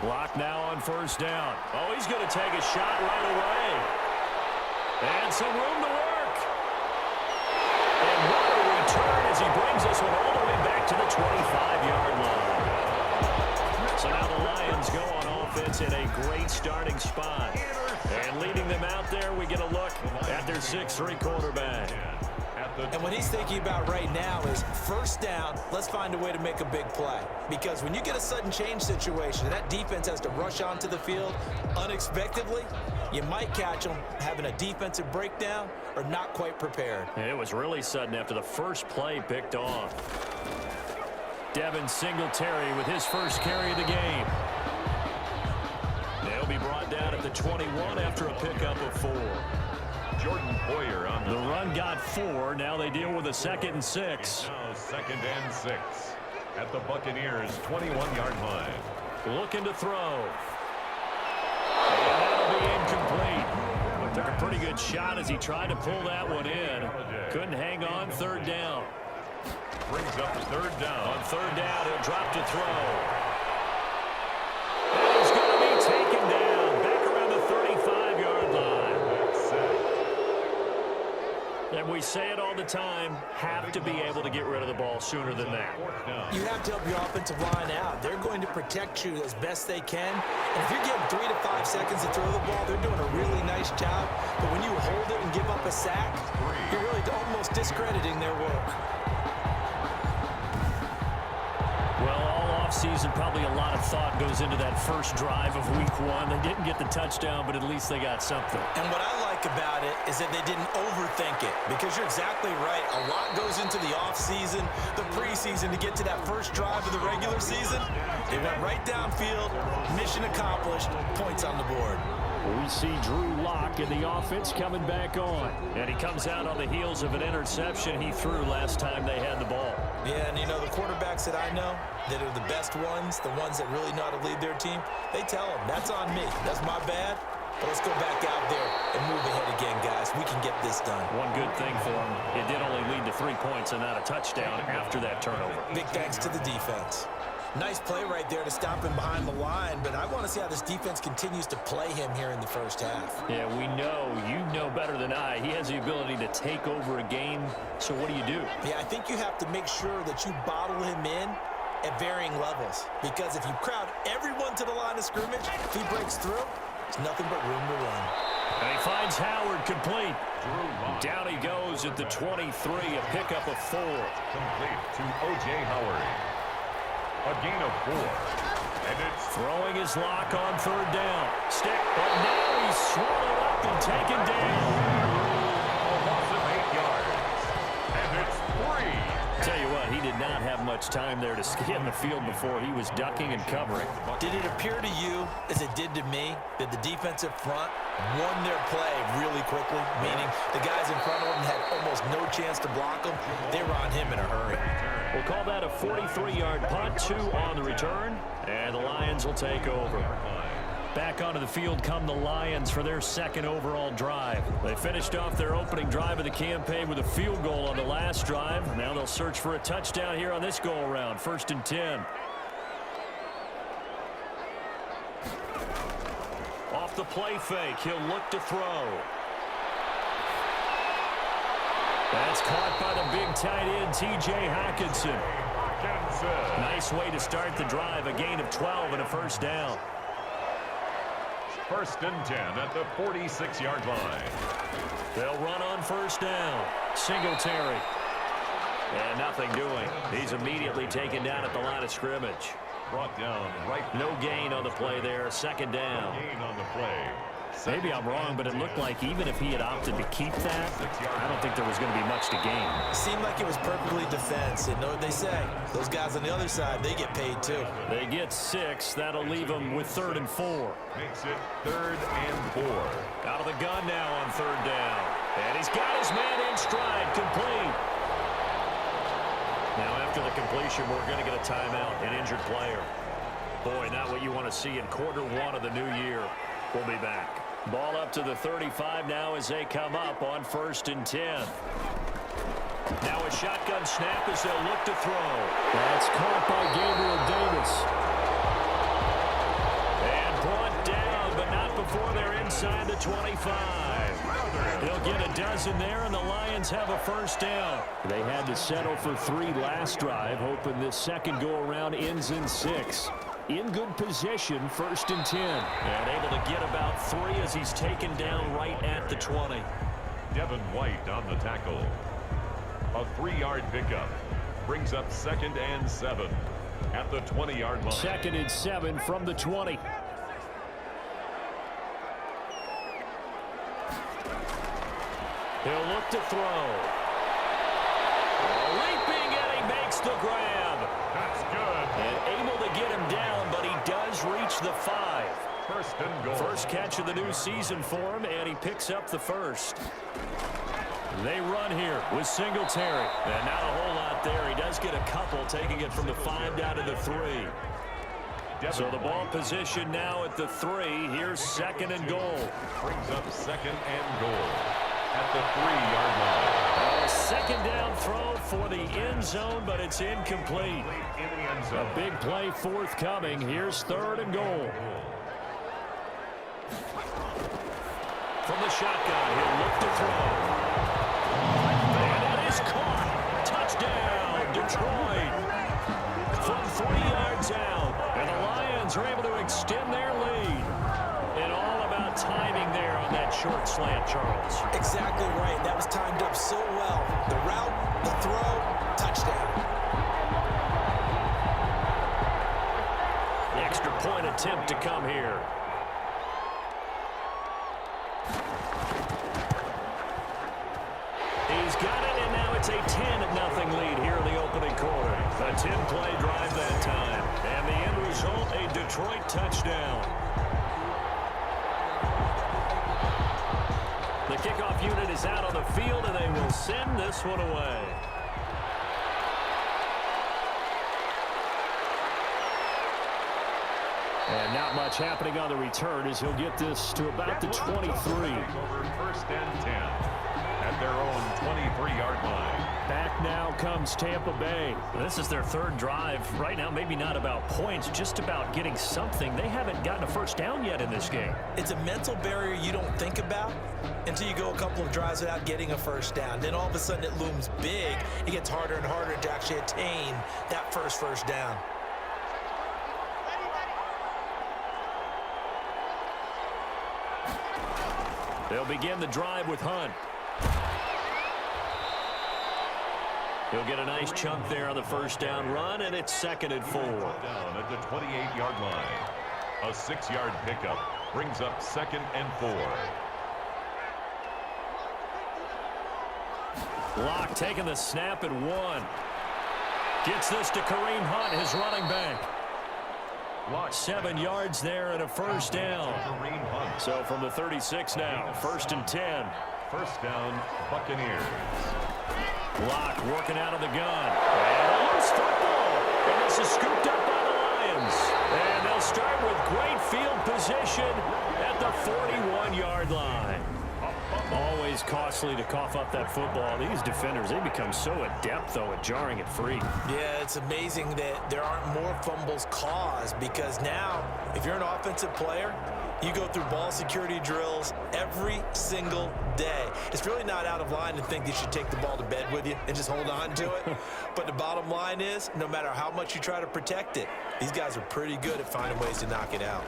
Block now on first down. Oh, he's going to take a shot right away. And some room to work. And what a return as he brings this one all the way back to the 25-yard line. So now the Lions go on offense in a great starting spot. And leading them out there, we get a look at their 6'3" quarterback. And what he's thinking about right now is first down, let's find a way to make a big play. Because when you get a sudden change situation, that defense has to rush onto the field unexpectedly, you might catch them having a defensive breakdown or not quite prepared. It was really sudden after the first play picked off. Devin Singletary with his first carry of the game. They'll be brought down at the 21 after a pickup of 4. Jordan Poyer on the run got 4. Now they deal with a 2nd and 6. Now 2nd and 6 at the Buccaneers 21-yard line. Looking to throw. And that'll be incomplete. Took a pretty good shot as he tried to pull that one in. Couldn't hang on. 3rd down. Brings up 3rd down. On 3rd down, he'll drop to throw. And he's going to be taken down back around the 35-yard line. And we say it all the time, have to be able to get rid of the ball sooner than that. You have to help your offensive line out. They're going to protect you as best they can. And if you're getting 3 to 5 seconds to throw the ball, they're doing a really nice job. But when you hold it and give up a sack, you're really almost discrediting their work. Well, all offseason, probably a lot of thought goes into that first drive of week 1. They didn't get the touchdown, but at least they got something. And what I like about it is that they didn't overthink it, because you're exactly right. A lot goes into the offseason, the preseason to get to that first drive of the regular season. They went right downfield, mission accomplished, points on the board. We see Drew Lock in the offense coming back on. And he comes out on the heels of an interception he threw last time they had the ball. Yeah, and you know, the quarterbacks that I know that are the best ones, the ones that really know how to lead their team, they tell them, that's on me. That's my bad. But let's go back out there and move ahead again, guys. We can get this done. One good thing for him, it did only lead to 3 points and not a touchdown after that turnover. Big thanks to the defense. Nice play right there to stop him behind the line, but I want to see how this defense continues to play him here in the first half. Yeah, we know, you know better than I, he has the ability to take over a game, so what do you do? Yeah, I think you have to make sure that you bottle him in at varying levels, because if you crowd everyone to the line of scrimmage, if he breaks through, there's nothing but room to run. And he finds Howard complete. Down he goes at the 23, a pickup of 4. Complete to O.J. Howard. A gain of 4. And it's throwing his lock on 3rd down. Stick, but now he's swallowed up and taken down. A loss of 8 yards. And it's 3. Tell you what, he did not have much time there to scan the field before he was ducking and covering. Did it appear to you, as it did to me, that the defensive front won their play really quickly? Meaning the guys in front of them had almost no chance to block them. They were on him in a hurry. We'll call that a 43-yard punt, 2 on the return, and the Lions will take over. Back onto the field come the Lions for their 2nd overall drive. They finished off their opening drive of the campaign with a field goal on the last drive. Now they'll search for a touchdown here on this go-around, 1st and 10. Off the play fake, he'll look to throw. That's caught by the big tight end, T.J. Hockenson. Nice way to start the drive, a gain of 12 and a 1st down. 1st and 10 at the 46-yard line. They'll run on 1st down. Singletary. And nothing doing. He's immediately taken down at the line of scrimmage. Brought down right. No gain on the play there. 2nd down. No gain on the play. Maybe I'm wrong, but it looked like even if he had opted to keep that, I don't think there was going to be much to gain. Seemed like it was perfectly defense. And know what they say? Those guys on the other side, they get paid too. They get 6. That'll leave them with 3rd and 4. Makes it 3rd and 4. Out of the gun now on 3rd down. And he's got his man in stride, complete. Now after the completion, we're going to get a timeout, an injured player. Boy, not what you want to see in quarter 1 of the new year. We'll be back. Ball up to the 35 now as they come up on 1st and 10. Now a shotgun snap as they'll look to throw. That's caught by Gabriel Davis. inside the 25. He'll get a dozen there, and the Lions have a first down. They had to settle for 3 last drive, hoping this second go-around ends in 6. In good position, 1st and 10. And able to get about 3 as he's taken down right at the 20. Devin White on the tackle. A 3-yard pickup. Brings up 2nd and 7 at the 20-yard line. 2nd and 7 from the 20. He'll look to throw. Leaping, and he makes the grab. That's good. And able to get him down, but he does reach the 5. 1st and goal. First catch of the new season for him, and he picks up the first. They run here with Singletary. And not a whole lot there. He does get a couple, taking it from the 5 down to the 3. So the ball position now at the 3. Here's 2nd and goal. Brings up 2nd and goal at the 3-yard line. A 2nd down throw for the end zone, but it's incomplete. In the end zone. A big play forthcoming. Here's 3rd and goal. From the shotgun, he'll look to throw. And it is caught. Touchdown, Detroit. From 3 yards out. And the Lions are able to extend their lead. And all about timing there on that short slant, Charles. Exactly right. That was timed up so well. The route, the throw, touchdown. The extra point attempt to come here. He's got it, and now it's a 10-0 lead here in the opening quarter. A 10-play drive that time. And the end result, a Detroit touchdown. The kickoff unit is out on the field, and they will send this one away. And not much happening on the return as he'll get this to about the 23. Over 1st and 10 at their own 23-yard line. Back now comes Tampa Bay. This is their 3rd drive. Right now, maybe not about points, just about getting something. They haven't gotten a first down yet in this game. It's a mental barrier you don't think about until you go a couple of drives without getting a first down. Then all of a sudden it looms big. It gets harder and harder to actually attain that first down. They'll begin the drive with Hunt. He'll get a nice chunk there on the first down run, and it's 2nd and 4. Down at the 28-yard line. A 6-yard pickup brings up 2nd and 4. Locke taking the snap at 1. Gets this to Kareem Hunt, his running back. 7 yards there and a first down. So from the 36 now, 1st and 10. First down, Buccaneers. Locke working out of the gun. And a loose football. And this is scooped up by the Lions. And they'll start with great field position at the 41-yard line. Always costly to cough up that football. These defenders, they become so adept, though, at jarring it free. Yeah, it's amazing that there aren't more fumbles caused because now, if you're an offensive player, you go through ball security drills every single day. It's really not out of line to think you should take the ball to bed with you and just hold on to it. But the bottom line is, no matter how much you try to protect it, these guys are pretty good at finding ways to knock it out.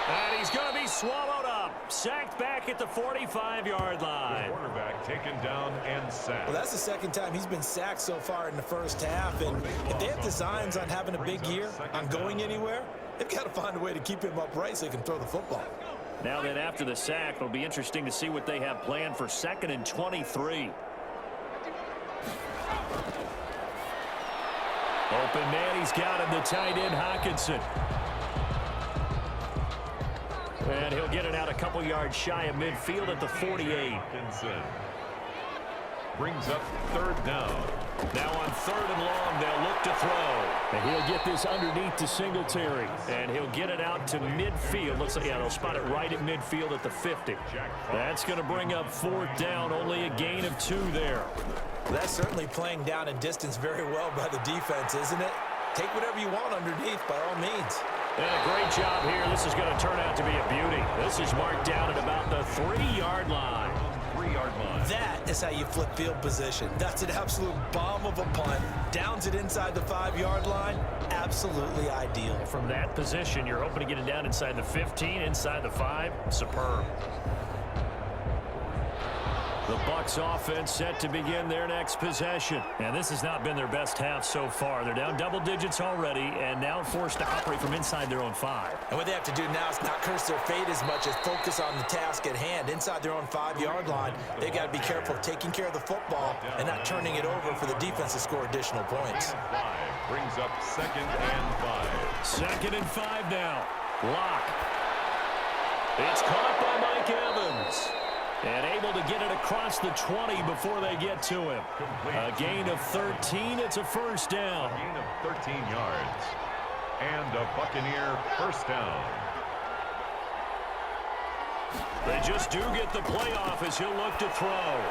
And he's going to be swallowed up. Sacked back at the 45-yard line. The quarterback taken down and sacked. Well, that's the 2nd time he's been sacked so far in the first half. And if they have designs on having a big year, on going anywhere, they've got to find a way to keep him upright so he can throw the football. Now then, after the sack, it'll be interesting to see what they have planned for 2nd and 23. Open man, he's got him, the tight end, Hockenson. And he'll get it out a couple yards shy of midfield at the 48. Hockenson brings up 3rd down. Now on 3rd and long, they'll look to throw. And he'll get this underneath to Singletary. And he'll get it out to midfield. Looks like, yeah, they'll spot it right at midfield at the 50. That's going to bring up 4th down. Only a gain of 2 there. That's certainly playing down and distance very well by the defense, isn't it? take whatever you want underneath by all means. And a great job here. This is going to turn out to be a beauty. This is marked down at about the 3-yard line. 3-yard line. That is how you flip field position. That's an absolute bomb of a punt. Downs it inside the 5-yard line. Absolutely ideal. From that position, you're hoping to get it down inside the 15, inside the 5. Superb. The Bucs offense set to begin their next possession. And this has not been their best half so far. They're down double digits already and now forced to operate from inside their own 5. And what they have to do now is not curse their fate as much as focus on the task at hand. Inside their own 5-yard line, they've got to be careful of taking care of the football and not turning it over for the defense to score additional points. 5 brings up 2nd and 5. 2nd and 5 now. Lock. It's caught by Mike Evans. And able to get it across the 20 before they get to him. A gain of 13. It's a first down. A gain of 13 yards. And a Buccaneer first down. They just do get the playoff as he'll look to throw.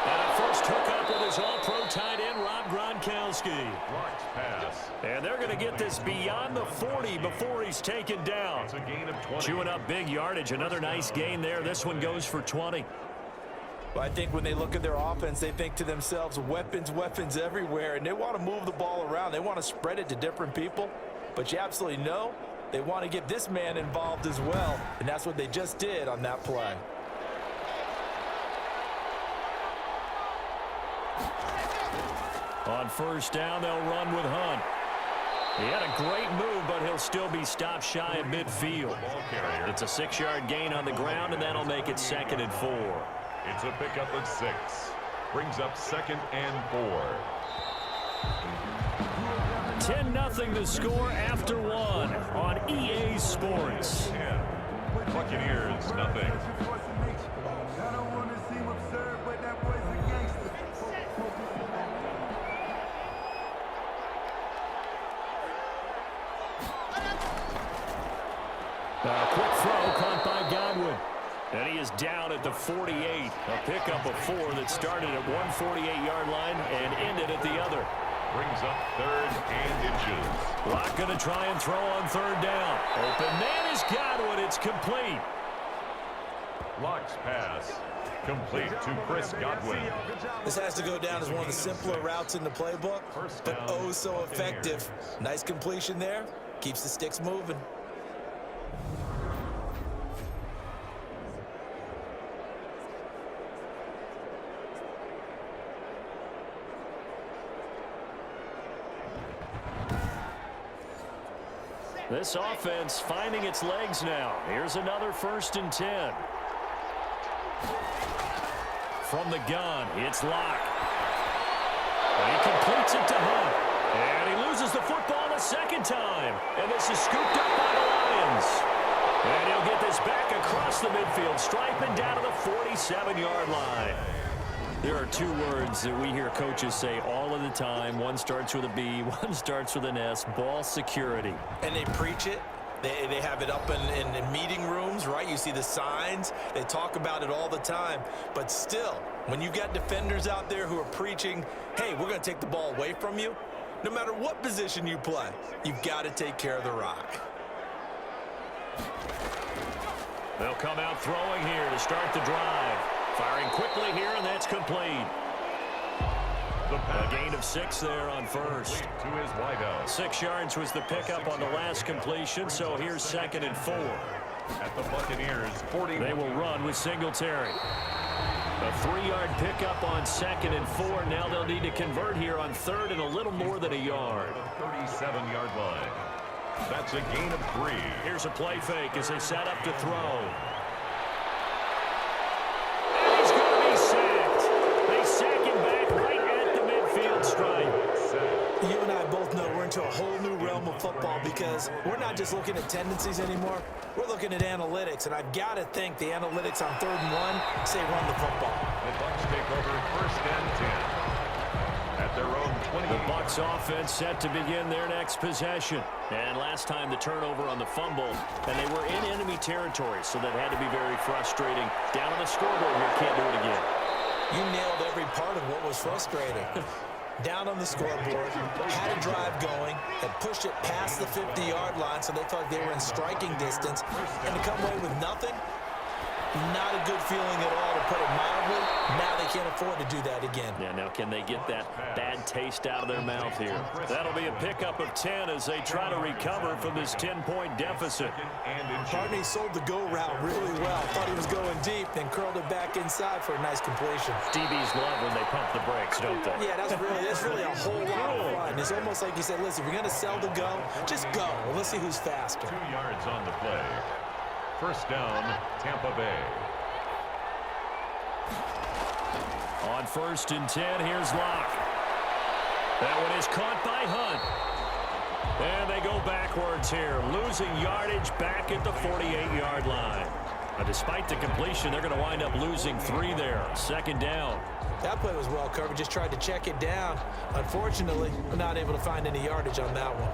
And a first hookup with his all-pro tight end, Rob Gronkowski. Blocked pass. And they're going to get this beyond the 40 before he's taken down. It's a gain of 20. Chewing up big yardage. Another nice gain there. This one goes for 20. Well, I think when they look at their offense, they think to themselves, weapons, weapons everywhere, and they want to move the ball around. They want to spread it to different people. But you absolutely know they want to get this man involved as well, and that's what they just did on that play. On first down, they'll run with Hunt. He had a great move, but he'll still be stopped shy of midfield. It's a 6-yard gain on the ground, and that'll make it 2nd and 4. It's a pickup of 6. Brings up 2nd and 4. 10-0 to score after 1 on EA Sports. 10. Buccaneers, nothing. A quick throw caught by Godwin. And he is down at the 48. A pickup of 4 that started at 148-yard line and ended at the other. Brings up 3rd and inches. Lock going to try and throw on 3rd down. Open man is Godwin. It's complete. Lock's pass. Complete to Chris Godwin. This has to go down as one of the simpler routes in the playbook, but oh so effective. Nice completion there. Keeps the sticks moving. This offense finding its legs now. Here's another 1st and 10. From the gun, it's Lock. And he completes it to Hunt. And he loses the football a 2nd time. And this is scooped up by the Lions. And he'll get this back across the midfield, striping down to the 47-yard line. There are 2 words that we hear coaches say all of the time. One starts with a B, one starts with an S, ball security. And they preach it. They have it up in meeting rooms, right? You see the signs. They talk about it all the time. But still, when you've got defenders out there who are preaching, hey, we're going to take the ball away from you, no matter what position you play, you've got to take care of the rock. They'll come out throwing here to start the drive. Firing quickly here, and that's complete. A gain of 6 there on first. To his wideout. 6 yards was the pickup on the last completion, so here's 2nd and 4. At the Buccaneers, 40. They will run with Singletary. A 3-yard pickup on 2nd and 4. Now they'll need to convert here on 3rd and a little more than a yard. 37-yard line. That's a gain of 3. Here's a play fake as they set up to throw. You and I both know we're into a whole new realm of football because we're not just looking at tendencies anymore. We're looking at analytics, and I've got to think the analytics on 3rd and 1 say run the football. The Bucs take over 1st and 10. At their own 20. The Bucs offense set to begin their next possession. And last time the turnover on the fumble, and they were in enemy territory, so that had to be very frustrating. Down on the scoreboard here, can't do it again. You nailed every part of what was frustrating. down on the scoreboard, had a drive going, and pushed it past the 50-yard line so they thought they were in striking distance, and to come away with nothing, not a good feeling at all, to put it mildly. Now they can't afford to do that again. Yeah, now can they get that bad taste out of their mouth here? That'll be a pickup of 10 as they try to recover from this 10-point deficit. Barney sold the go route really well. Thought he was going deep, then curled it back inside for a nice completion. DBs love when they pump the brakes, don't they? Yeah, that's really a whole lot of fun. It's almost like you said, listen, if you're going to sell the go, just go. Let's see who's faster. 2 yards on the play. First down, Tampa Bay. On 1st and 10, here's Locke. That one is caught by Hunt. And they go backwards here, losing yardage back at the 48-yard line. But despite the completion, they're going to wind up losing 3 there. 2nd down. That play was well covered. Just tried to check it down. Unfortunately, we're not able to find any yardage on that one.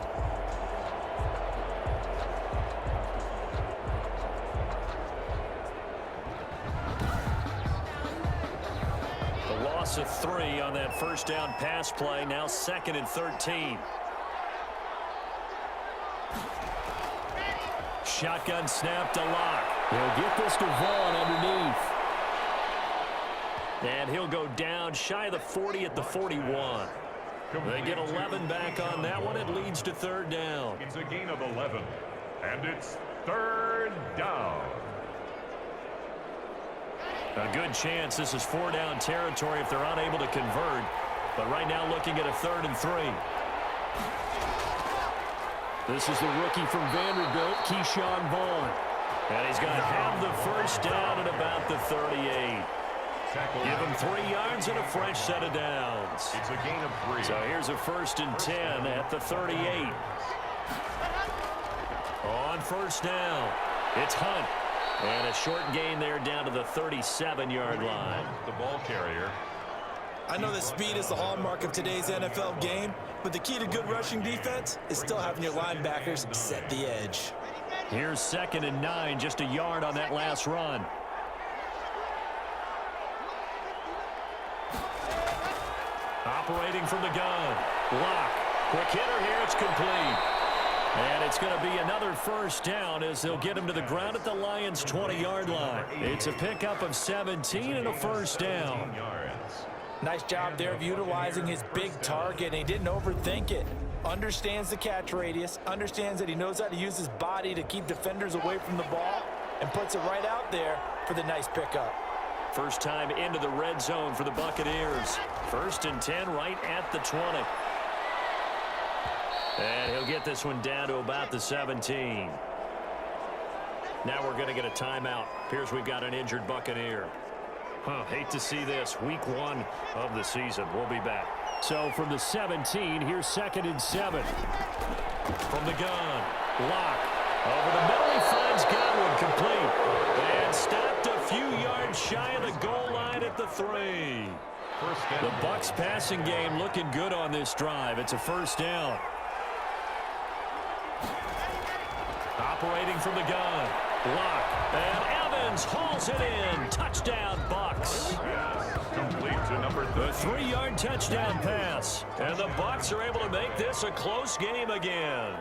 Loss of 3 on that first down pass play. Now 2nd and 13. Shotgun snap to Locke. He'll get this to Vaughn underneath. And he'll go down shy of the 40 at the 41. They get 11 back on that one. It leads to 3rd down. It's a gain of 11. And it's 3rd down. A good chance this is 4-down territory if they're unable to convert. But right now looking at a 3rd and 3. This is the rookie from Vanderbilt, Keyshawn Vaughn. And he's going to have the first down at about the 38. Give him 3 yards and a fresh set of downs. It's a gain of 3. So here's a 1st and 10 at the 38. On 1st down, it's Hunt. And a short gain there down to the 37-yard line. The ball carrier. I know that speed is the hallmark of today's NFL game, but the key to good rushing defense is still having your linebackers set the edge. Here's 2nd and 9, just a yard on that last run. Operating from the gun. Block. Quick hitter here. It's complete. And it's going to be another first down as they'll get him to the ground at the Lions' 20-yard line. It's a pickup of 17 and a first down. Nice job there of utilizing his big target, and he didn't overthink it. Understands the catch radius, understands that he knows how to use his body to keep defenders away from the ball, and puts it right out there for the nice pickup. First time into the red zone for the Buccaneers. 1st and 10 right at the 20. And he'll get this one down to about the 17. Now we're going to get a timeout. Appears we've got an injured Buccaneer. Hate to see this. Week 1 of the season. We'll be back. So from the 17, here's 2nd and 7. From the gun, Locke. Over the middle, he finds Godwin complete. And stopped a few yards shy of the goal line at the 3. The Bucs passing game looking good on this drive. It's a first down. Operating from the gun, Locke, and Evans hauls it in. Touchdown, Bucs. Complete to number 13. The 3-yard touchdown pass. And the Bucs are able to make this a close game again.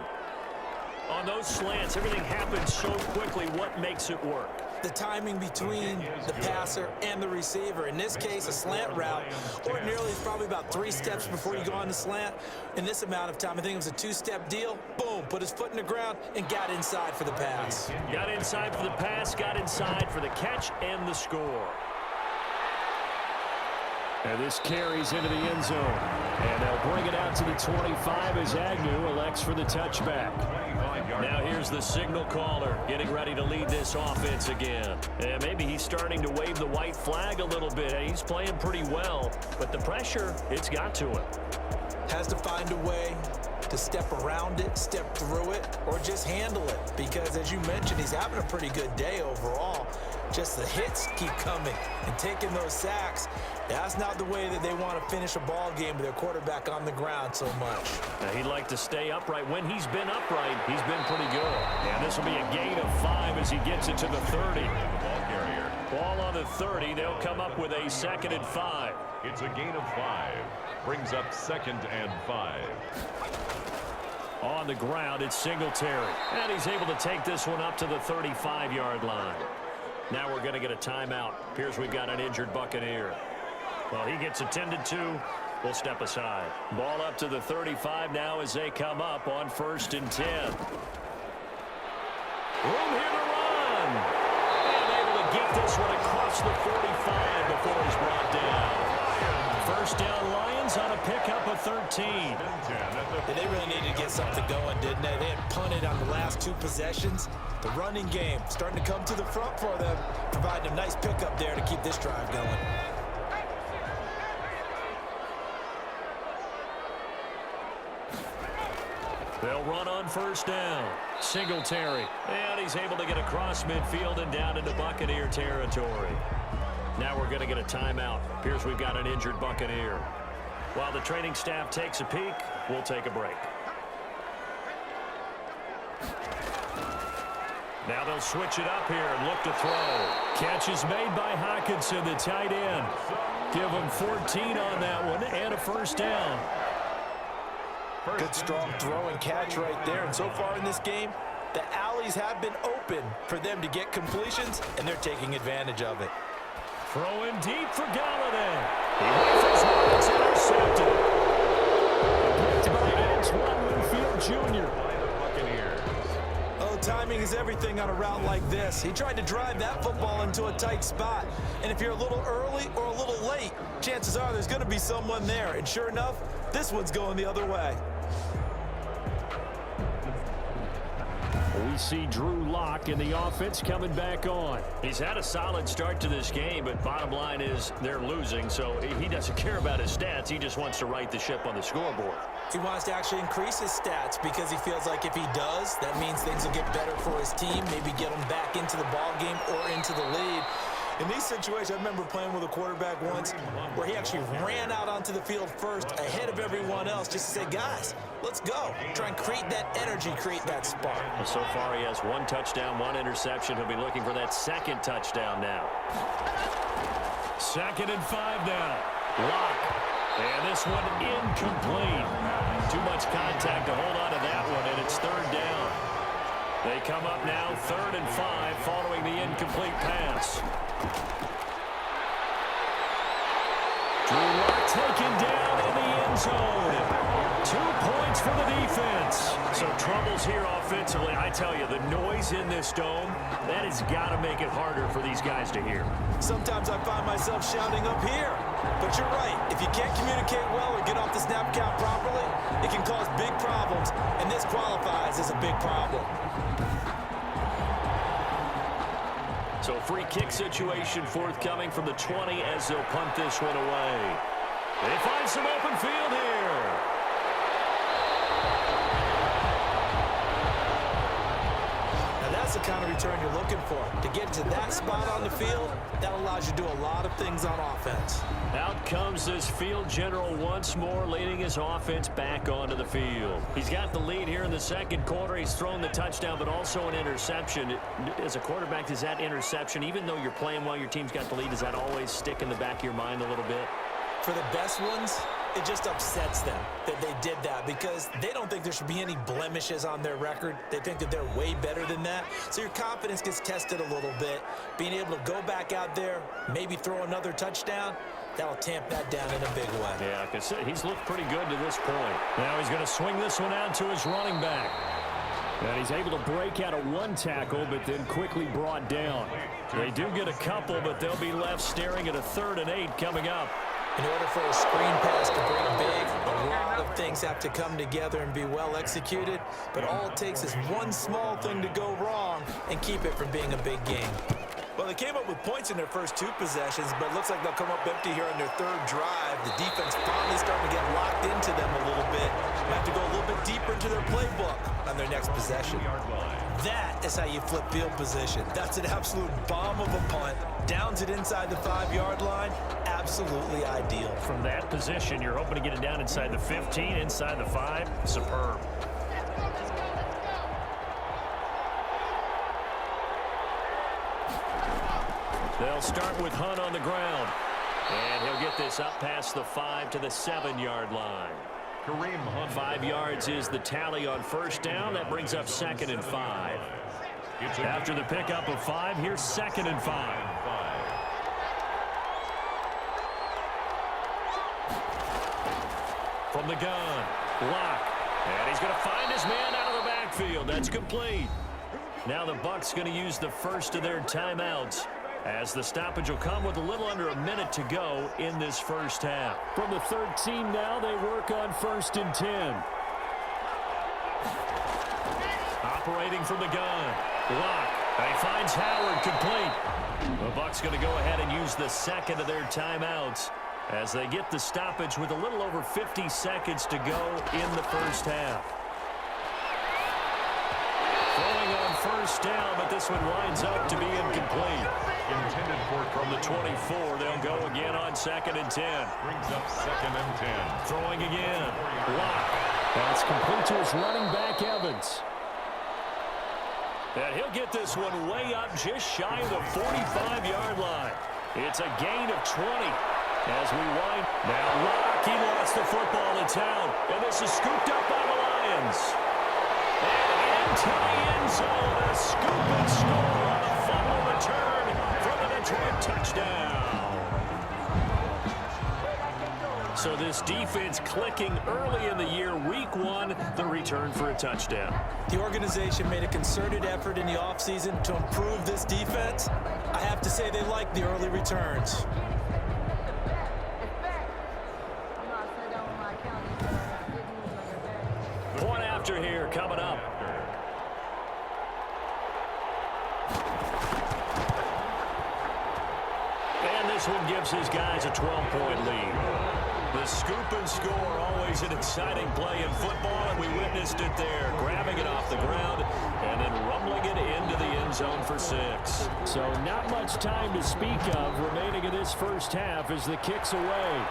On those slants, everything happens so quickly. What makes it work? The timing between the passer and the receiver. In this case, a slant route. Ordinarily, it's probably about 3 steps before you go on the slant. In this amount of time, I think it was a 2-step deal. Boom, put his foot in the ground and got inside for the pass. Got inside for the pass, got inside for the catch and the score. And this carries into the end zone. And they'll bring it out to the 25 as Agnew elects for the touchback. Now here's the signal caller getting ready to lead this offense again. And maybe he's starting to wave the white flag a little bit. He's playing pretty well, but the pressure, it's got to him. Has to find a way to step around it, step through it, or just handle it. Because as you mentioned, he's having a pretty good day overall. Just the hits keep coming and taking those sacks. That's not the way that they want to finish a ball game with their quarterback on the ground so much. Now, he'd like to stay upright. When he's been upright, he's been pretty good. And this will be a gain of 5 as he gets it to the 30. Ball carrier. Ball on the 30. They'll come up with a 2nd and 5. It's a gain of 5. Brings up 2nd and 5. On the ground, it's Singletary. And he's able to take this one up to the 35-yard line. Now we're going to get a timeout. Appears we've got an injured Buccaneer. Well, he gets attended to. We'll step aside. Ball up to the 35 now as they come up on 1st and 10. Room here to run. And able to get this one across the 45 before he's brought down. 1st down Lions on a pickup of 13. They really needed to get something going, didn't they? They had punted on the last 2 possessions. The running game starting to come to the front for them, providing a nice pickup there to keep this drive going. They'll run on 1st down. Singletary. And he's able to get across midfield and down into Buccaneer territory. Now we're going to get a timeout. Appears we've got an injured Buccaneer. While the training staff takes a peek, we'll take a break. Now they'll switch it up here and look to throw. Catch is made by Hockenson, the tight end. Give him 14 on that one and a 1st down. Good strong throw and catch right there. And so far in this game, the alleys have been open for them to get completions, and they're taking advantage of it. Throwing deep for Galladay. He rifles one. It's intercepted. Picked by Antoine Winfield Jr. Oh, timing is everything on a route like this. He tried to drive that football into a tight spot. And if you're a little early or a little late, chances are there's going to be someone there. And sure enough, this one's going the other way. We see Drew Lock in the offense coming back on. He's had a solid start to this game, but bottom line is they're losing, so he doesn't care about his stats. He just wants to right the ship on the scoreboard. He wants to actually increase his stats because he feels like if he does, that means things will get better for his team, maybe get him back into the ball game or into the lead. In these situations, I remember playing with a quarterback once where he actually ran out onto the field first ahead of everyone else just to say, guys, let's go. Try and create that energy, create that spark. Well, so far he has 1 touchdown, 1 interception. He'll be looking for that 2nd touchdown now. 2nd and 5 now. Lock. And this one incomplete. Too much contact to hold on to that one, and it's 3rd down. They come up now 3rd and 5 following the incomplete pass. Drew Lock taken down in the end zone. 2 points for the defense. So troubles here offensively. I tell you, the noise in this dome, that has got to make it harder for these guys to hear. Sometimes I find myself shouting up here. But you're right. If you can't communicate well or get off the snap count properly, it can cause big problems. And this qualifies as a big problem. So free kick situation forthcoming from the 20 as they'll punt this one away. They find some open field here. Now that's the kind of return you're looking for. To get to that spot on the field, that allows you to do a lot of things on offense. Out comes this field general once more, leading his offense back onto the field. He's got the lead here in the 2nd quarter. He's thrown the touchdown, but also an interception. As a quarterback, does that interception, even though you're playing while your team's got the lead, does that always stick in the back of your mind a little bit? For the best ones, it just upsets them that they did that because they don't think there should be any blemishes on their record. They think that they're way better than that. So your confidence gets tested a little bit. Being able to go back out there, maybe throw another touchdown, that'll tamp that down in a big way. Yeah, like I said, he's looked pretty good to this point. Now he's going to swing this one out to his running back. And he's able to break out of 1 tackle, but then quickly brought down. They do get a couple, but they'll be left staring at a 3rd and 8 coming up. In order for a screen pass to break big, a lot of things have to come together and be well executed. But all it takes is one small thing to go wrong and keep it from being a big game. Well, they came up with points in their first 2 possessions, but it looks like they'll come up empty here on their 3rd drive. The defense finally starting to get locked into them a little bit. They have to go a little bit deeper into their playbook on their next possession. That is how you flip field position. That's an absolute bomb of a punt. Downs it inside the 5-yard line. Absolutely ideal. From that position, you're hoping to get it down inside the 15, inside the 5. Superb. They'll start with Hunt on the ground. And he'll get this up past the 5 to the 7-yard line. Kareem Hunt. 5 yards is the tally on first down. That brings up 2nd and 5. After the pickup of 5, here's 2nd and 5. From the gun, block. And he's going to find his man out of the backfield. That's complete. Now the Bucs going to use the first of their timeouts, as the stoppage will come with a little under a minute to go in this first half. From the 13 now, they work on 1st and 10. Operating from the gun. Block. And he finds Howard complete. The Bucs going to go ahead and use the second of their timeouts as they get the stoppage with a little over 50 seconds to go in the first half. Throwing on first down, but this one winds up to be incomplete. Intended for from the 24, they'll go again on 2nd and 10. Brings up 2nd and 10. Throwing again. Block. That's complete to his running back, Evans. And he'll get this one way up just shy of the 45-yard line. It's a gain of 20 as we wind. Now Locke, he lost the football. It's out. And this is scooped up by the Lions. And into the end zone, a scoop and score on a fumble return from the Detroit touchdown. So this defense clicking early in the year. Week 1, the return for a touchdown. The organization made a concerted effort in the offseason to improve this defense. I have to say they like the early returns. Point after here coming up. And this one gives his guys a 12-point lead. The scoop and score, always an exciting play in football, and we witnessed it there, grabbing it off the ground and then rumbling it into the end zone for 6. So not much time to speak of remaining in this first half as the kick's away.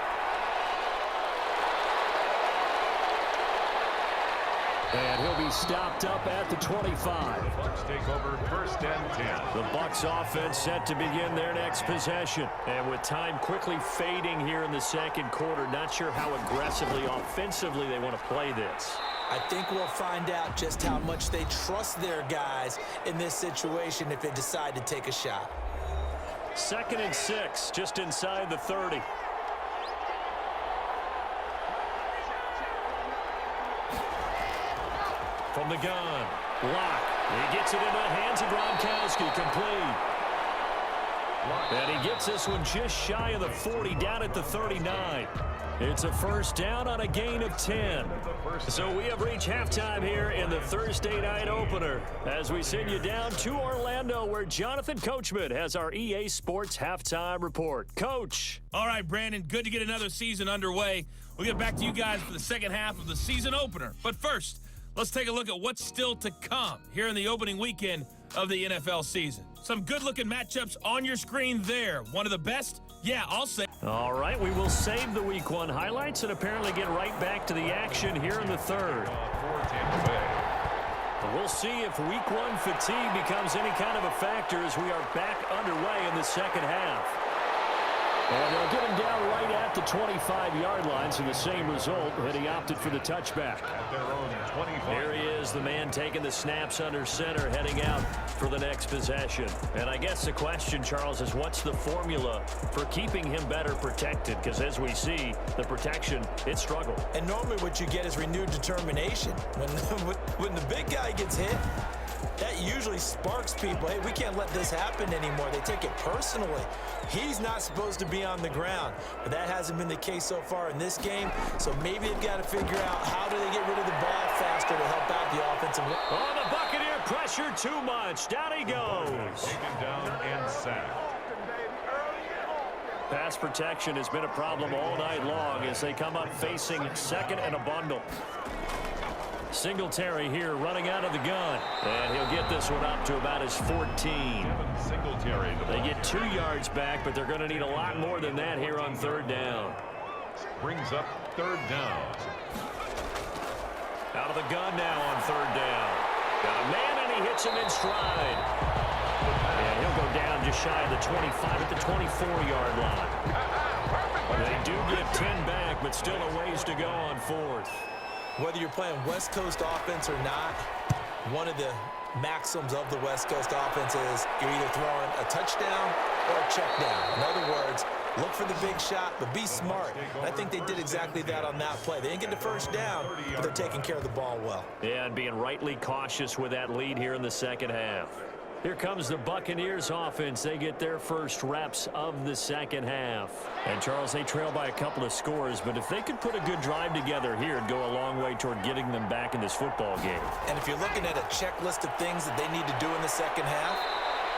And he'll be stopped up at the 25. The Bucs take over 1st and 10. The Bucs offense set to begin their next possession. And with time quickly fading here in the second quarter, not sure how aggressively, offensively they want to play this. I think we'll find out just how much they trust their guys in this situation if they decide to take a shot. 2nd and 6, just inside the 30. From the gun, Locke. He gets it into the hands of Gronkowski, complete. And he gets this one just shy of the 40, down at the 39. It's a first down on a gain of 10. So we have reached halftime here in the Thursday night opener as we send you down to Orlando, where Jonathan Coachman has our EA Sports halftime report. Coach. All right, Brandon, good to get another season underway. We'll get back to you guys for the second half of the season opener. But first, let's take a look at what's still to come here in the opening weekend of the NFL season. Some good-looking matchups on your screen there. One of the best? Yeah, I'll say. All right, we will save the Week 1 highlights and apparently get right back to the action here in the third. We'll see if Week 1 fatigue becomes any kind of a factor as we are back underway in the second half. And they'll get him down right at the 25-yard line, so the same result, and he opted for the touchback. At their own 25. Here he is, the man taking the snaps under center, heading out for the next possession. And I guess the question, Charles, is what's the formula for keeping him better protected? Because as we see, the protection, it struggled. And normally what you get is renewed determination. When the big guy gets hit, that usually sparks people. Hey, we can't let this happen anymore. They take it personally. He's not supposed to be on the ground, but that hasn't been the case so far in this game. So maybe they've got to figure out how do they get rid of the ball faster to help out the offensive. Oh, the Buccaneer pressure too much. Down he goes. Taken down and sacked. Pass protection has been a problem all night long as they come up facing second and a bundle. Singletary here running out of the gun. And he'll get this one up to about his 14. Singletary. They get 2 yards back, but they're going to need a lot more than that here on third down. Brings up third down. Out of the gun now on third down. Got a man, and he hits him in stride. And he'll go down just just shy of the 25 at the 24-yard line. They do get 10 back, but still a ways to go on fourth. Whether you're playing West Coast offense or not, one of the maxims of the West Coast offense is you're either throwing a touchdown or a check down. In other words, look for the big shot, but be smart. And I think they did exactly that on that play. They didn't get the first down, but they're taking care of the ball well. Yeah, and being rightly cautious with that lead here in the second half. Here comes the Buccaneers offense. They get their first reps of the second half. And, Charles, they trail by a couple of scores, but if they could put a good drive together here, it'd go a long way toward getting them back in this football game. And if you're looking at a checklist of things that they need to do in the second half,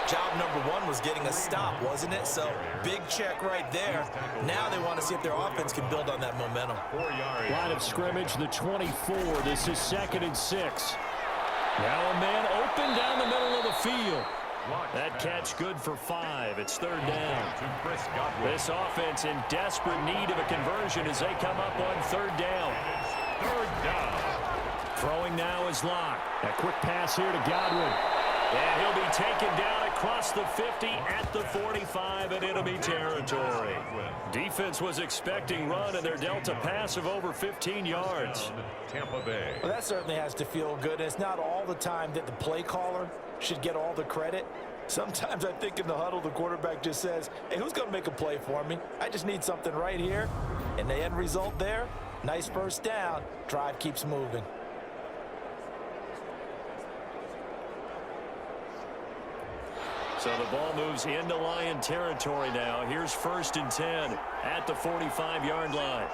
job number one was getting a stop, wasn't it? So, big check right there. Now they want to see if their offense can build on that momentum. Line of scrimmage, the 24. This is 2nd and 6. Now a man open down the middle of the field. That catch good for 5. It's 3rd down. This offense in desperate need of a conversion as they come up on 3rd down. Throwing now is Locke. A quick pass here to Godwin. And he'll be taken down across the 50 at the 45 in enemy territory. Defense was expecting run, and they're dealt a pass of over 15 yards. Tampa Bay. Well, that certainly has to feel good. It's not all the time that the play caller should get all the credit. Sometimes I think in the huddle, the quarterback just says, hey, who's going to make a play for me? I just need something right here. And the end result there, nice first down. Drive keeps moving. So the ball moves into Lion territory now. Here's 1st and 10 at the 45-yard line.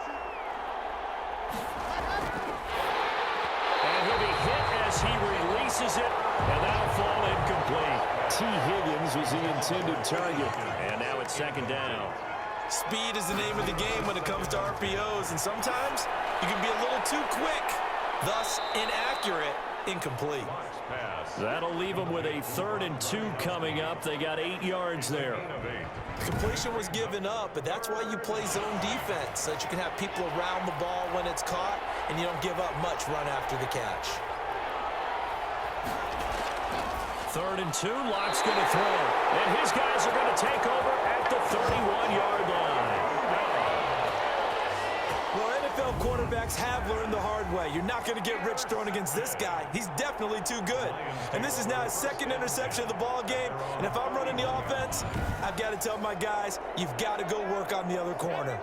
And he'll be hit as he releases it, and that'll fall incomplete. T. Higgins was the intended target. And now it's 2nd down. Speed is the name of the game when it comes to RPOs, and sometimes you can be a little too quick, thus inaccurate, incomplete. That'll leave them with a 3rd and 2 coming up. They got 8 yards there. Completion was given up, but that's why you play zone defense, so that you can have people around the ball when it's caught, and you don't give up much run after the catch. 3rd and 2, Locke's going to throw. And his guys are going to take over at the 31-yard line. Well, NFL quarterbacks have learned the hard way. You're not going to get rich throwing against this guy. He's definitely too good. And this is now his 2nd interception of the ball game. And if I'm running the offense, I've got to tell my guys, you've got to go work on the other corner.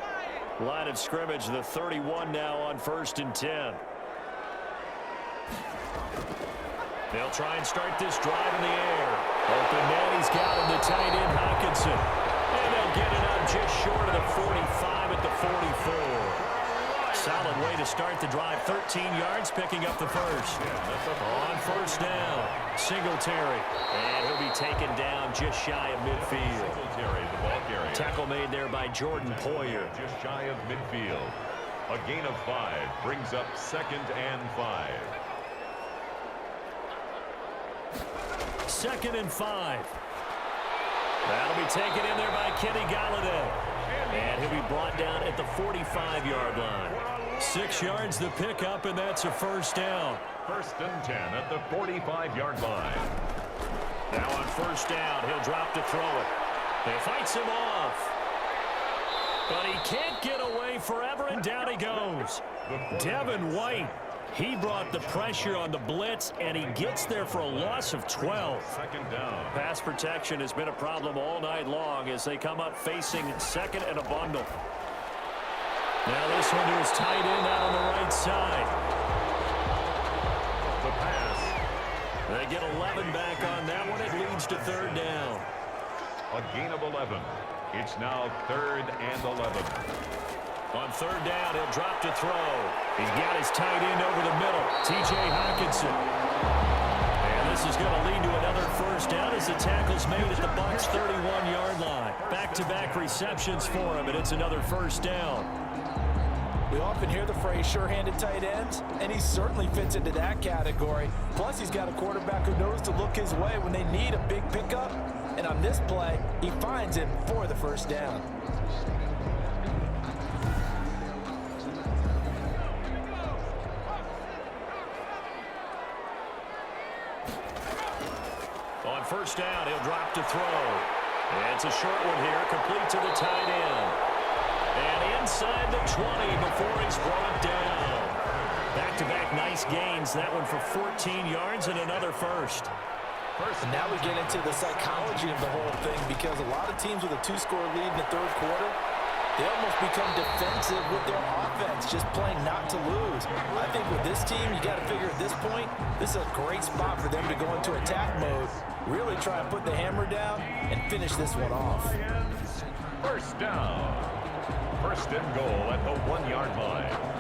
Line of scrimmage, the 31 now on 1st and 10. They'll try and start this drive in the air. Open man, he's got him, the tight end, Hockenson. And they'll get it up just short of the 45 at the 44. Solid way to start the drive. 13 yards, picking up the first. On 1st down, Singletary. And he'll be taken down just shy of midfield. Singletary, the ball carrier. Tackle made there by Jordan Poyer. Just shy of midfield. A gain of 5 brings up 2nd and 5. 2nd and 5. That'll be taken in there by Kenny Galladay. And he'll be brought down at the 45-yard line. 6 yards the pickup, and that's a 1st down. 1st and 10 at the 45-yard line. Now on 1st down, he'll drop to throw it. He fights him off. But he can't get away forever, and down he goes. Devin White, he brought the pressure on the blitz, and he gets there for a loss of 12. 2nd down. Pass protection has been a problem all night long as they come up facing 2nd and a bundle. Now this one to his tight end out on the right side. The pass. They get 11 back on that one. It leads to 3rd down. A gain of 11. It's now 3rd and 11. On 3rd down, he'll drop to throw. He's got his tight end over the middle, T.J. Hockenson. And this is going to lead to another 1st down as the tackle's made at the Bucs' 31-yard line. Back-to-back receptions for him, and it's another 1st down. We often hear the phrase sure-handed tight ends, and he certainly fits into that category. Plus, he's got a quarterback who knows to look his way when they need a big pickup. And on this play, he finds him for the 1st down. On 1st down, he'll drop to throw. And it's a short one here, complete to the tight end. And inside the 20 before he's brought down. Back-to-back nice gains. That one for 14 yards and another first. And now we get into the psychology of the whole thing, because a lot of teams with a 2-score lead in the third quarter, they almost become defensive with their offense, just playing not to lose. I think with this team, you got to figure at this point, this is a great spot for them to go into attack mode, really try and put the hammer down and finish this one off. First down. First and goal at the 1-yard line.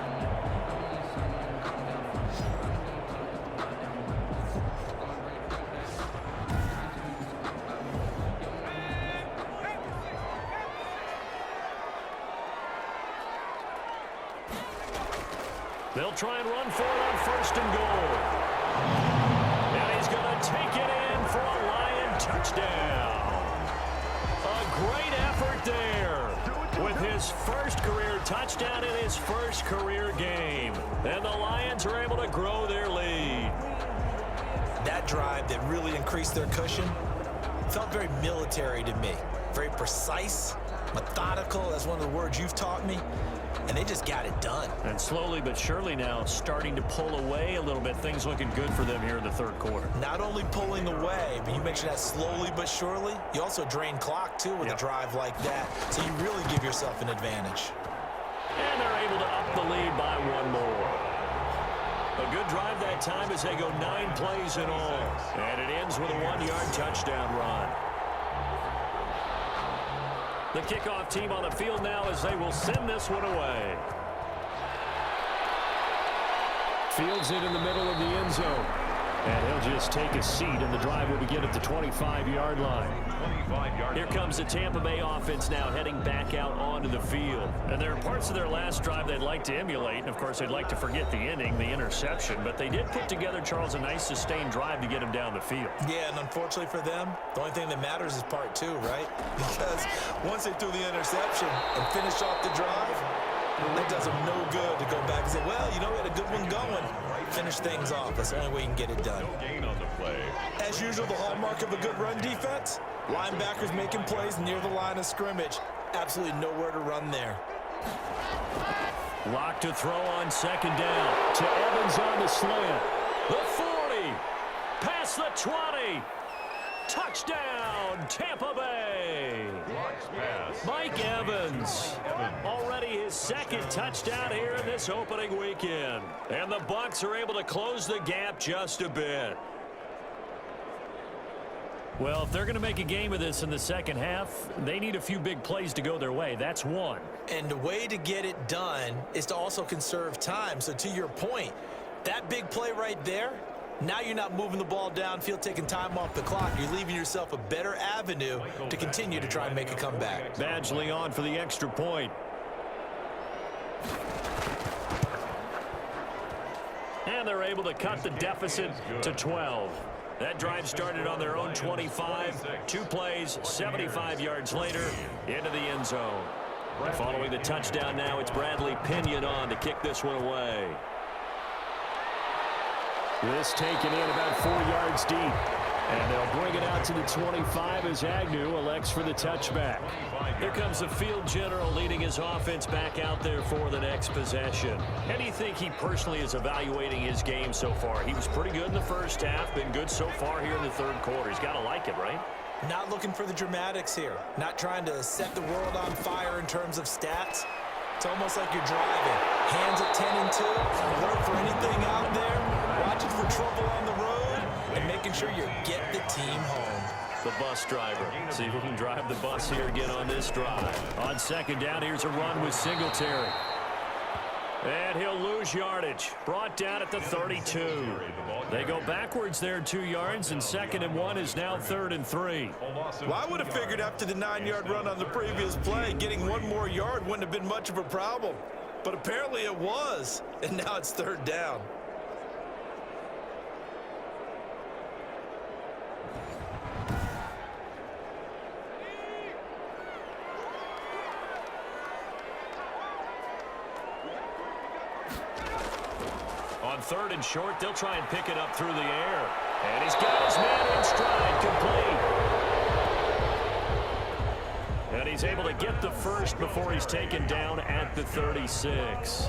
They'll try and run for it on first and goal. And he's going to take it in for a Lion touchdown. A great effort there with his first career touchdown in his first career game. And the Lions are able to grow their lead. That drive that really increased their cushion felt very military to me. Very precise, methodical. That's one of the words you've taught me. And they just got it done. And slowly but surely now starting to pull away a little bit. Things looking good for them here in the third quarter. Not only pulling away, but you mentioned that slowly but surely. You also drain clock, too, with a drive like that. So you really give yourself an advantage. And they're able to up the lead by one more. A good drive that time as they go 9 plays in all. And it ends with a 1-yard touchdown run. The kickoff team on the field now as they will send this one away. Fields it in the middle of the end zone. And he'll just take a seat, and the drive will begin at the 25-yard line. Here comes the Tampa Bay offense now heading back out onto the field. And there are parts of their last drive they'd like to emulate. And, of course, they'd like to forget the inning, the interception. But they did put together, Charles, a nice sustained drive to get him down the field. Yeah, and unfortunately for them, the only thing that matters is part 2, right? Because once they threw the interception and finished off the drive, that does them no good to go back and say, well, you know, we had a good one going. Finish things off. That's the only way you can get it done. No gain on the play. As usual, the hallmark of a good run defense, linebackers making plays near the line of scrimmage. Absolutely nowhere to run there. Lock to throw on second down. To Evans on the slant. The 40. Past the 20. Touchdown, Tampa Bay. Mike Evans. Already his second touchdown here in this opening weekend. And the Bucs are able to close the gap just a bit. Well, if they're going to make a game of this in the second half, they need a few big plays to go their way. That's one. And the way to get it done is to also conserve time. So to your point, that big play right there, now you're not moving the ball downfield, taking time off the clock. You're leaving yourself a better avenue to continue to try and make a comeback. Badgley on for the extra point. And they're able to cut the deficit to 12. That drive started on their own 25. 2 plays, 75 yards later, into the end zone. Following the touchdown now, it's Bradley Pinion on to kick this one away. This taken in about 4 yards deep. And they'll bring it out to the 25 as Agnew elects for the touchback. Here comes the field general leading his offense back out there for the next possession. How do you think he personally is evaluating his game so far? He was pretty good in the first half, been good so far here in the third quarter. He's got to like it, right? Not looking for the dramatics here. Not trying to set the world on fire in terms of stats. It's almost like you're driving. Hands at 10 and 2. Look for anything out there. Watching for trouble on the road. And making sure you get the team home. The bus driver. See if we can drive the bus here again on this drive. On second down, here's a run with Singletary. And he'll lose yardage. Brought down at the 32. They go backwards there 2 yards, and 2nd and 1 is now 3rd and 3. Well, I would have figured after the 9-yard run on the previous play, getting 1 more yard wouldn't have been much of a problem. But apparently it was, and now it's 3rd down. On 3rd and short, they'll try and pick it up through the air. And he's got his man in stride, complete. And he's able to get the first before he's taken down at the 36.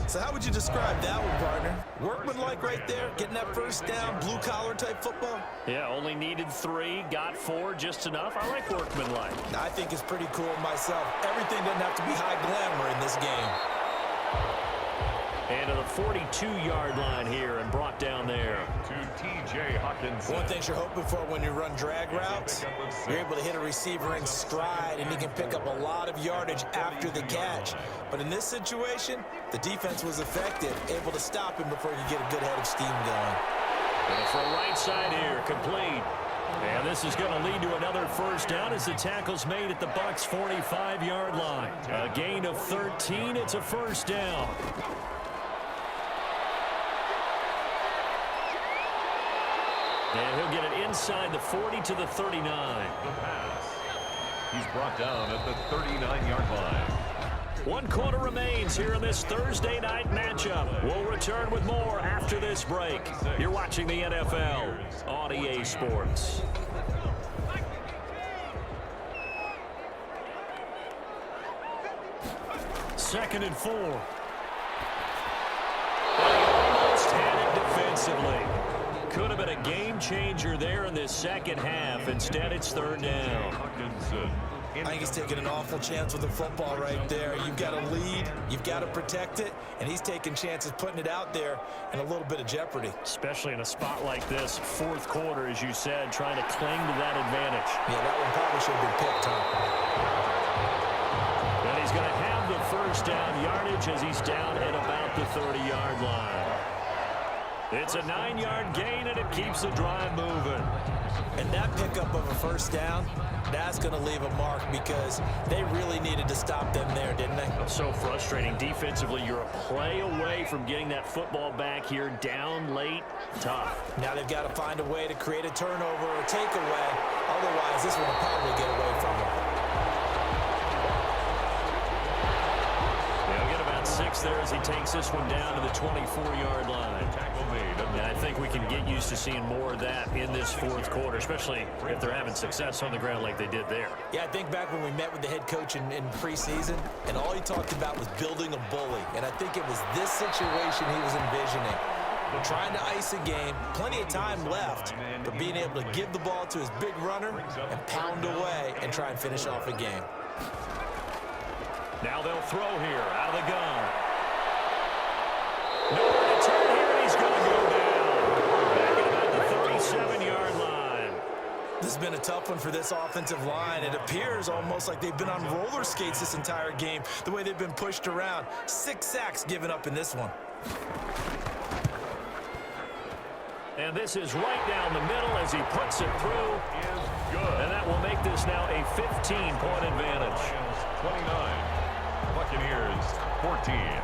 So how would you describe that one, partner? Workmanlike right there, getting that first down, blue-collar type football? Yeah, only needed 3, got 4, just enough. I like workmanlike. I think it's pretty cool myself. Everything doesn't have to be high glamour in this game. And to the 42-yard line here and brought down there. To T.J. Hawkins. One thing you're hoping for when you run drag routes, you're able to hit a receiver in stride, and he can pick up a lot of yardage after the catch. But in this situation, the defense was effective, able to stop him before you get a good head of steam going. And from right side here, complete. And this is going to lead to another first down as the tackle's made at the Bucs' 45-yard line. A gain of 13, it's a first down. And he'll get it inside the 40 to the 39. The pass. He's brought down at the 39-yard line. 1 quarter remains here in this Thursday night matchup. We'll return with more after this break. You're watching the NFL on EA Sports. Second and 4. Almost had it defensively. Could have been a game changer there in this second half. Instead, it's third down. I think he's taking an awful chance with the football right there. You've got to lead, you've got to protect it, and he's taking chances putting it out there in a little bit of jeopardy. Especially in a spot like this, fourth quarter, as you said, trying to cling to that advantage. Yeah, that one probably should have been picked, huh? And he's going to have the first down yardage as he's down at about the 30-yard line. It's a 9-yard gain, and it keeps the drive moving. And that pickup of a first down, that's going to leave a mark because they really needed to stop them there, didn't they? So frustrating. Defensively, you're a play away from getting that football back here down late. Tough. Now they've got to find a way to create a turnover or takeaway. Otherwise, this one will probably get away from them. They'll get about 6 there as he takes this one down to the 24-yard line. And I think we can get used to seeing more of that in this fourth quarter, especially if they're having success on the ground like they did there. Yeah, I think back when we met with the head coach in preseason, and all he talked about was building a bully. And I think it was this situation he was envisioning. We're trying to ice a game, plenty of time left, but being able to give the ball to his big runner and pound away and try and finish off a game. Now they'll throw here out of the gun. Nowhere to turn here, and he's going to go down. Back at about the 37-yard line. This has been a tough one for this offensive line. It appears almost like they've been on roller skates this entire game, the way they've been pushed around. 6 sacks given up in this one. And this is right down the middle as he puts it through. And that will make this now a 15-point advantage. 29. Buccaneers 14.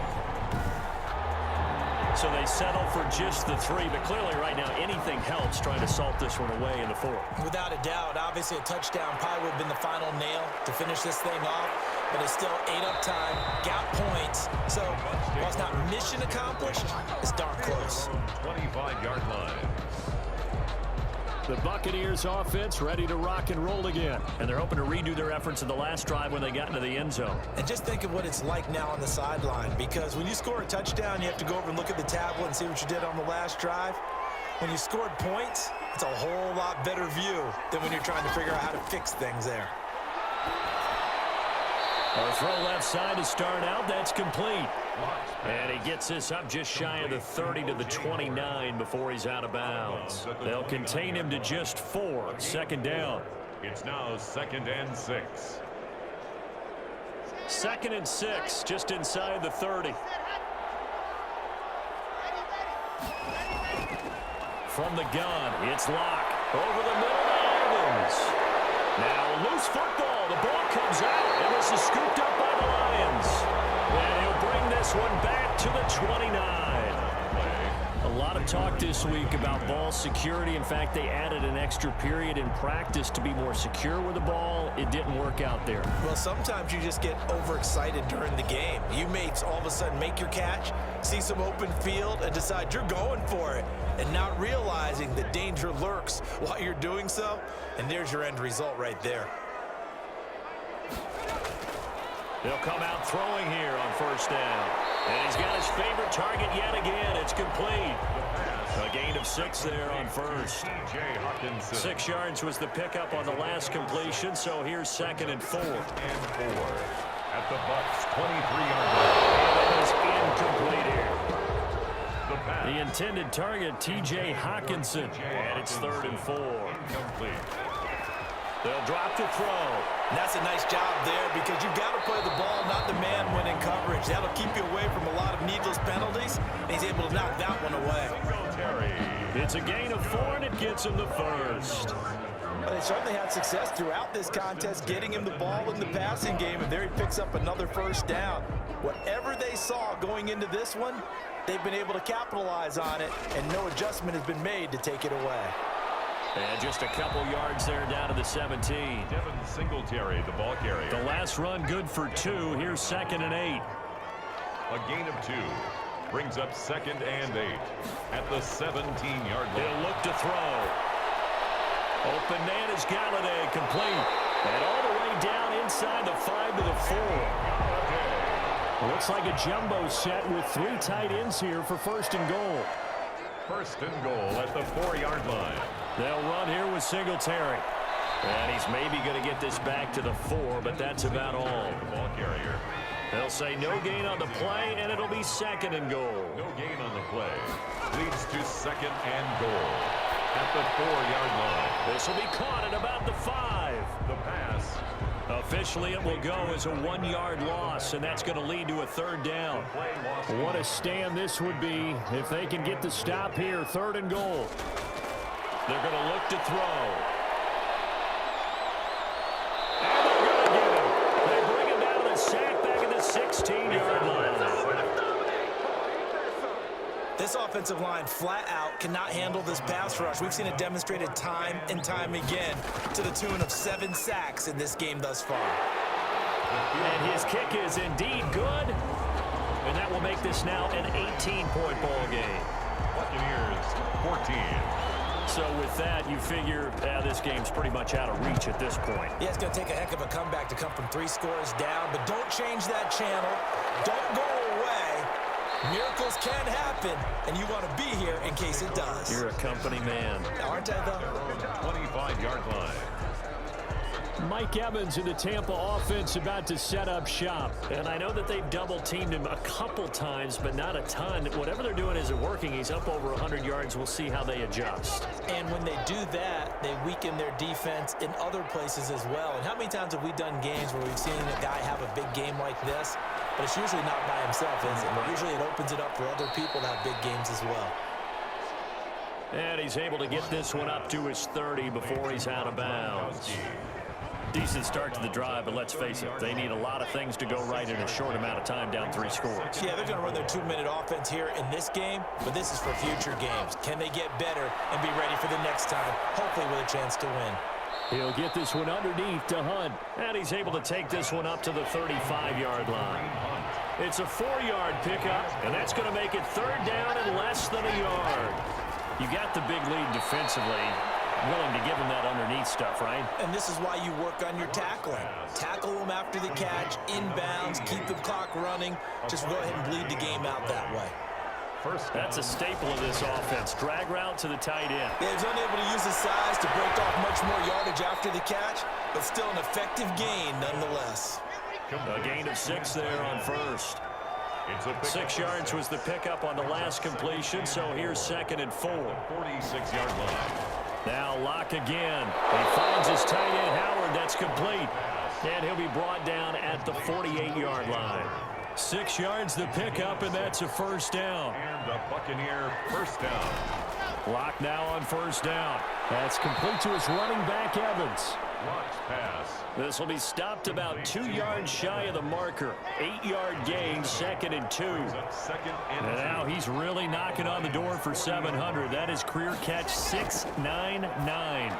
So they settle for just the 3, but clearly right now anything helps trying to salt this one away in the 4th. Without a doubt, obviously a touchdown probably would have been the final nail to finish this thing off, but it's still 8 up time, got points. So while it's not mission accomplished, it's darn close. 25-yard line. The Buccaneers offense ready to rock and roll again. And they're hoping to redo their efforts in the last drive when they got into the end zone. And just think of what it's like now on the sideline, because when you score a touchdown, you have to go over and look at the tablet and see what you did on the last drive. When you scored points, it's a whole lot better view than when you're trying to figure out how to fix things there. A throw left side to start out. That's complete. And he gets this up just shy of the 30 to the 29 before he's out of bounds. They'll contain him to just 4. Second down. It's now 2nd and 6. 2nd and 6, just inside the 30. From the gun, it's Locke. Over the middle to Evans. Now loose football. The ball comes out, and this is scooped up by the Lions. And he'll bring this one back to the 29. A lot of talk this week about ball security. In fact, they added an extra period in practice to be more secure with the ball. It didn't work out there. Well, sometimes you just get overexcited during the game. You may all of a sudden make your catch, see some open field, and decide you're going for it, and not realizing the danger lurks while you're doing so. And there's your end result right there. He'll come out throwing here on first down. And he's got his favorite target yet again. It's complete. A gain of 6 there on first. 6 yards was the pickup on the last completion, so here's 2nd and 4. At the Bucs' 23-yard line. That is incomplete here. The intended target, T.J. Hawkinson. And it's 3rd and 4. Incomplete. They'll drop to throw. And that's a nice job there because you've got to play the ball, not the man when in coverage. That'll keep you away from a lot of needless penalties, and he's able to knock that one away. It's a gain of 4, and it gets him the first. But they certainly had success throughout this contest, getting him the ball in the passing game, and there he picks up another first down. Whatever they saw going into this one, they've been able to capitalize on it, and no adjustment has been made to take it away. And just a couple yards there down to the 17. Devin Singletary, the ball carrier. The last run good for 2. Here's 2nd and 8. A gain of 2. Brings up 2nd and 8. At the 17-yard line. He'll look to throw. Open man is Galladay, complete. And all the way down inside the 5 to the 4. Looks like a jumbo set with 3 tight ends here for 1st and goal. 1st and goal at the 4-yard line. They'll run here with Singletary. And he's maybe going to get this back to the 4, but that's about all. The ball carrier. They'll say no gain on the play, and it'll be 2nd and goal. No gain on the play. Leads to 2nd and goal at the 4-yard line. This will be caught at about the 5. The pass. Officially, it will go as a 1-yard loss, and that's going to lead to a 3rd down. What a stand this would be if they can get the stop here. 3rd and goal. They're going to look to throw. And they're going to get him. They bring him down and sack back at the 16-yard line. This offensive line flat out cannot handle this pass rush. We've seen it demonstrated time and time again to the tune of 7 sacks in this game thus far. And his kick is indeed good. And that will make this now an 18-point ball game. Buccaneers 14. So with that, you figure this game's pretty much out of reach at this point. Yeah, it's going to take a heck of a comeback to come from 3 scores down, but don't change that channel. Don't go away. Miracles can happen, and you want to be here in case it does. You're a company man. Aren't I, though? 25-yard line. Mike Evans in the Tampa offense about to set up shop. And I know that they've double-teamed him a couple times, but not a ton. Whatever they're doing isn't working. He's up over 100 yards. We'll see how they adjust. And when they do that, they weaken their defense in other places as well. And how many times have we done games where we've seen a guy have a big game like this, but it's usually not by himself, is it? But usually it opens it up for other people to have big games as well. And he's able to get this one up to his 30 before he's out of bounds. Decent start to the drive, but let's face it, they need a lot of things to go right in a short amount of time, down 3 scores. Yeah, they're going to run their 2-minute offense here in this game, but this is for future games. Can they get better and be ready for the next time, hopefully with a chance to win? He'll get this one underneath to Hunt, and he's able to take this one up to the 35-yard line. It's a 4-yard pickup, and that's going to make it 3rd down and less than a yard. You got the big lead defensively. Willing to give him that underneath stuff, right? And this is why you work on your tackling. Tackle them after the catch, inbounds, keep the clock running. Just go ahead and bleed the game out that way. That's a staple of this offense. Drag route to the tight end. Yeah, he's unable to use his size to break off much more yardage after the catch, but still an effective gain nonetheless. A gain of 6 there on first. 6 yards was the pickup on the last completion, so here's 2nd and 4. 46-yard line. Now Locke again. He finds his tight end, Howard. That's complete. And he'll be brought down at the 48-yard line. 6 yards the pickup, and that's a 1st down. And a Buccaneer 1st down. Locke now on 1st down. That's complete to his running back, Evans. Locke's pass. This will be stopped about 2 yards shy of the marker. 8-yard gain, 2nd and 2. And now he's really knocking on the door for 700. That is career catch 699.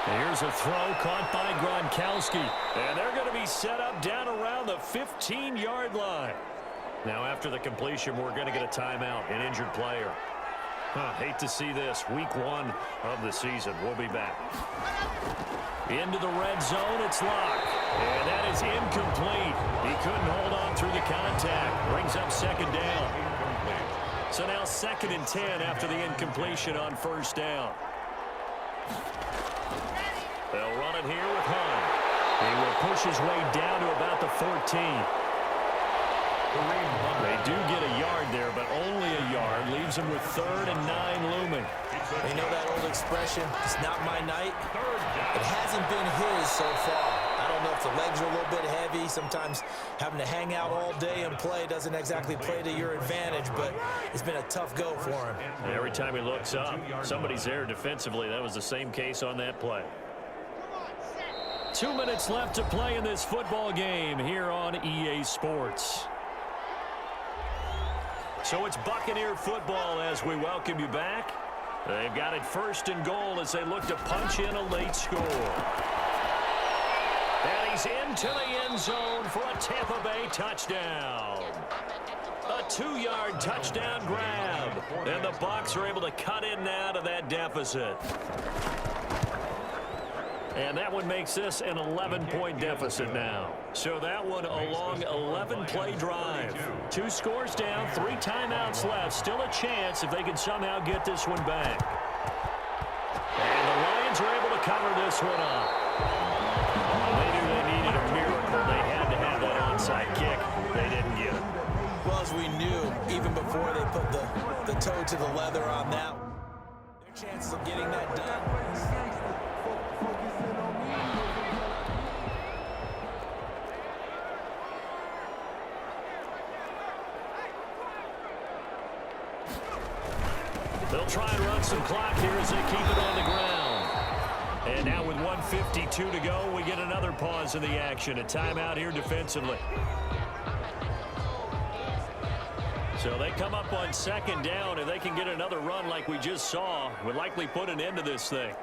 Here's a throw caught by Gronkowski. And they're going to be set up down around the 15-yard line. Now after the completion, we're going to get a timeout, an injured player. Hate to see this. Week 1 of the season. We'll be back. Into the red zone, it's Locke. And that is incomplete. He couldn't hold on through the contact. Brings up second down. So now 2nd and 10 after the incompletion on first down. They'll run it here with Hunt. He will push his way down to about the 14. They do get a yard there, but only a yard. Leaves them with 3rd and 9 looming. You know that old expression, it's not my night? It hasn't been his so far. I don't know if the legs are a little bit heavy. Sometimes having to hang out all day and play doesn't exactly play to your advantage, but it's been a tough go for him. Every time he looks up, somebody's there defensively. That was the same case on that play. 2 minutes left to play in this football game here on EA Sports. So it's Buccaneer football as we welcome you back. They've got it 1st and goal as they look to punch in a late score. And he's into the end zone for a Tampa Bay touchdown. A 2-yard touchdown grab. And the Bucs are able to cut in now to that deficit. And that one makes this an 11-point deficit now. So that one a long 11-play drive. 2 scores down, 3 timeouts left. Still a chance if they can somehow get this one back. And the Lions are able to cover this one up. They knew they needed a miracle. They had to have that onside kick. They didn't get it. Well, as we knew, even before they put the toe to the leather on that, their chances of getting that done. They'll try and run some clock here as they keep it on the ground. And now with 1:52 to go, we get another pause in the action. A timeout here defensively. So they come up on 2nd down. If they can get another run like we just saw, would likely put an end to this thing.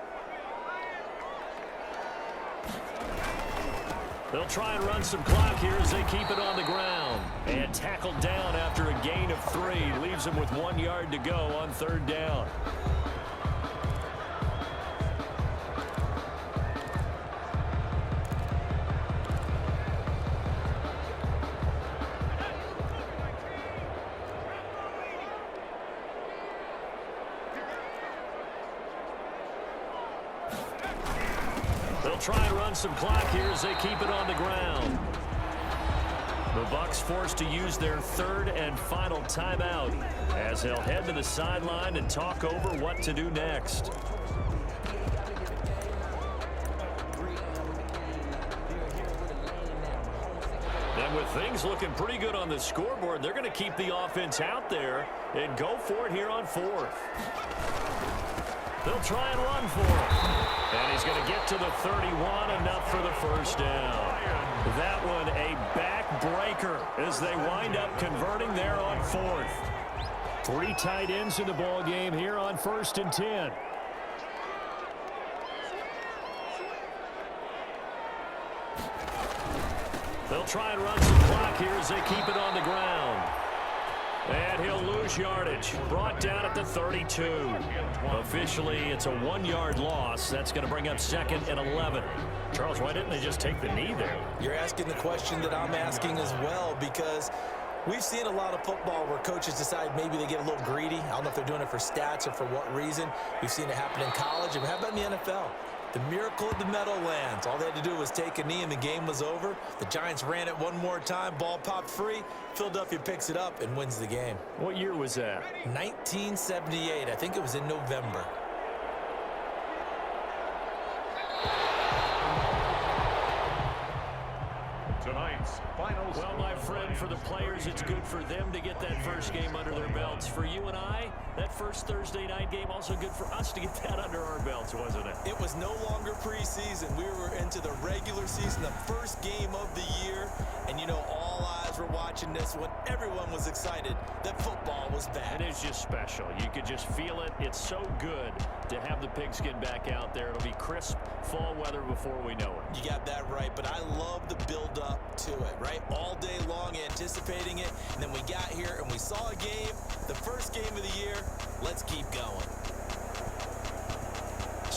They'll try and run some clock here as they keep it on the ground. And tackled down after a gain of 3. Leaves them with 1 yard to go on 3rd down. They'll try and run some clock here as they keep it on the ground. The Bucs forced to use their 3rd and final timeout as they'll head to the sideline and talk over what to do next. And with things looking pretty good on the scoreboard, they're going to keep the offense out there and go for it here on 4th. They'll try and run for it. And he's going to get to the 31, enough for the 1st down. That one a backbreaker as they wind up converting there on 4th. 3 tight ends in the ball game here on 1st and 10. They'll try and run some clock here as they keep it on the ground. And he'll lose yardage. Brought down at the 32. Officially, it's a 1-yard loss. That's going to bring up 2nd and 11. Charles, why didn't they just take the knee there? You're asking the question that I'm asking as well, because we've seen a lot of football where coaches decide maybe they get a little greedy. I don't know if they're doing it for stats or for what reason. We've seen it happen in college. And how about in the NFL? The miracle of the Meadowlands. All they had to do was take a knee and the game was over. The Giants ran it one more time. Ball popped free. Philadelphia picks it up and wins the game. What year was that? 1978. I think it was in November. Tonight's final. Well, my friend, for the players, it's good for them to get that first game under their belts. For you and I, that first Thursday night game, also good for us to get that under our belts, wasn't it? It was no longer preseason. We were into the regular season, the first game of the year. And, you know, all eyes were watching this one. Everyone was excited that football was back. It is just special. You could just feel it. It's so good to have the pigskin back out there. It'll be crisp fall weather before we know it. You got that right, but I love the build-up to it, right? All day long anticipating it, and then we got here and we saw a game, the first game of the year. Let's keep going.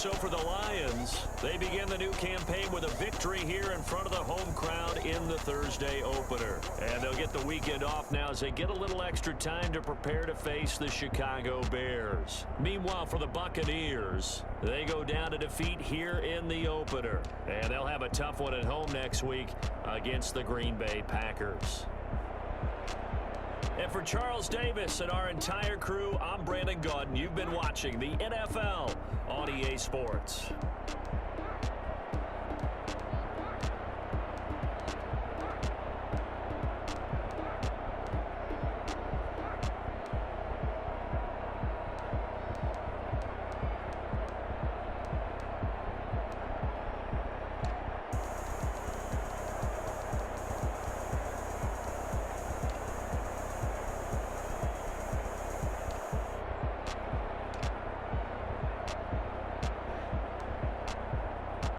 So for the Lions, they begin the new campaign with a victory here in front of the home crowd in the Thursday opener. And they'll get the weekend off now as they get a little extra time to prepare to face the Chicago Bears. Meanwhile, for the Buccaneers, they go down to defeat here in the opener. And they'll have a tough one at home next week against the Green Bay Packers. And for Charles Davis and our entire crew, I'm Brandon Gaudin. You've been watching the NFL on EA Sports.